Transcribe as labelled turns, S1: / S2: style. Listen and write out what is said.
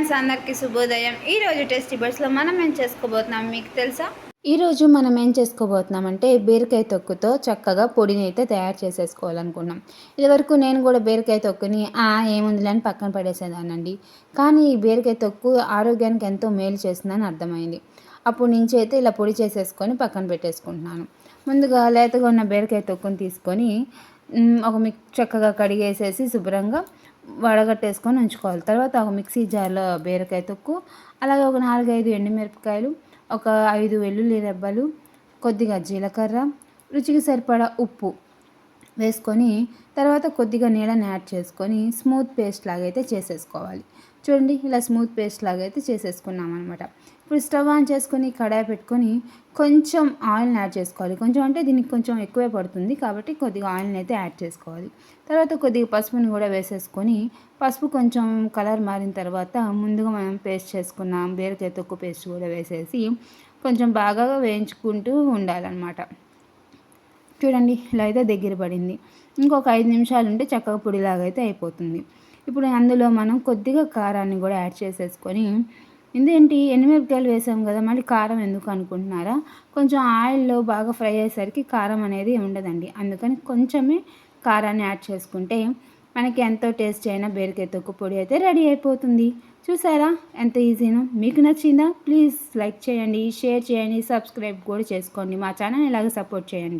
S1: Friends, అందరికీ శుభోదయం. ఈరోజు టేస్టీ బర్డ్స్లో మనం ఏం చేసుకోబోతున్నాం మీకు తెలుసా?
S2: ఈరోజు మనం ఏం చేసుకోబోతున్నామంటే బీరకాయ తొక్కుతో చక్కగా పొడిని అయితే తయారు చేసేసుకోవాలనుకున్నాం. ఇదివరకు నేను కూడా బీరకాయ తొక్కుని ఏముందిలే అని పక్కన పడేసేదానండి. కానీ ఈ బీరకాయ తొక్కు ఆరోగ్యానికి ఎంతో మేలు చేస్తుందని అర్థమైంది. అప్పటి నుంచి అయితే ఇలా పొడి చేసేసుకొని పక్కన పెట్టేసుకుంటున్నాను. ముందుగా లేతగా ఉన్న బీరకాయ తొక్కుని తీసుకొని ఒక చక్కగా కడిగేసేసి శుభ్రంగా వడగట్టేసుకొని ఉంచుకోవాలి. తర్వాత ఒక మిక్సీ జార్లో బీరకాయ తొక్కు, అలాగే ఒక 4, 5 ఎండుమిరపకాయలు, ఒక 5 వెల్లుల్లి రెబ్బలు, కొద్దిగా జీలకర్ర, రుచికి సరిపడా ఉప్పు వేసుకొని తర్వాత కొద్దిగా నీళ్ళని యాడ్ చేసుకొని స్మూత్ పేస్ట్ లాగైతే చేసేసుకోవాలి. చూడండి, ఇలా స్మూత్ పేస్ట్ లాగైతే చేసేసుకున్నాం అనమాట. ఇప్పుడు స్టవ్ ఆన్ చేసుకొని కడాయి పెట్టుకొని కొంచెం ఆయిల్ని యాడ్ చేసుకోవాలి. కొంచెం అంటే దీనికి కొంచెం ఎక్కువే పడుతుంది కాబట్టి కొద్దిగా ఆయిల్ని అయితే యాడ్ చేసుకోవాలి. తర్వాత కొద్దిగా పసుపుని కూడా వేసేసుకొని పసుపు కొంచెం కలర్ మారిన తర్వాత ముందుగా మనం పేస్ట్ చేసుకున్నాం బీరకాయ తొక్కు పేస్ట్ కూడా వేసేసి కొంచెం బాగా వేయించుకుంటూ ఉండాలన్నమాట. చూడండి, ఇలా అయితే దగ్గర పడింది. ఇంకొక 5 నిమిషాలు ఉంటే చక్కగా పొడిలాగా అయితే అయిపోతుంది. ఇప్పుడు అందులో మనం కొద్దిగా కారాన్ని కూడా యాడ్ చేసేసుకొని, ఇదేంటి ఎండుమిరపకాయలు వేసాం కదా మళ్ళీ కారం ఎందుకు అనుకుంటున్నారా? కొంచెం ఆయిల్లో బాగా ఫ్రై అయ్యేసరికి కారం అనేది ఉండదండి. అందుకని కొంచెమే కారాన్ని యాడ్ చేసుకుంటే మనకి ఎంతో టేస్ట్ అయిన బీరకాయ తొక్కు పొడి అయితే రెడీ అయిపోతుంది. చూసారా ఎంత ఈజీనో? మీకు నచ్చిందా? ప్లీజ్ లైక్ చేయండి, షేర్ చేయండి, సబ్స్క్రైబ్ కూడా చేసుకోండి. మా ఛానల్ ఇలాగ సపోర్ట్ చేయండి.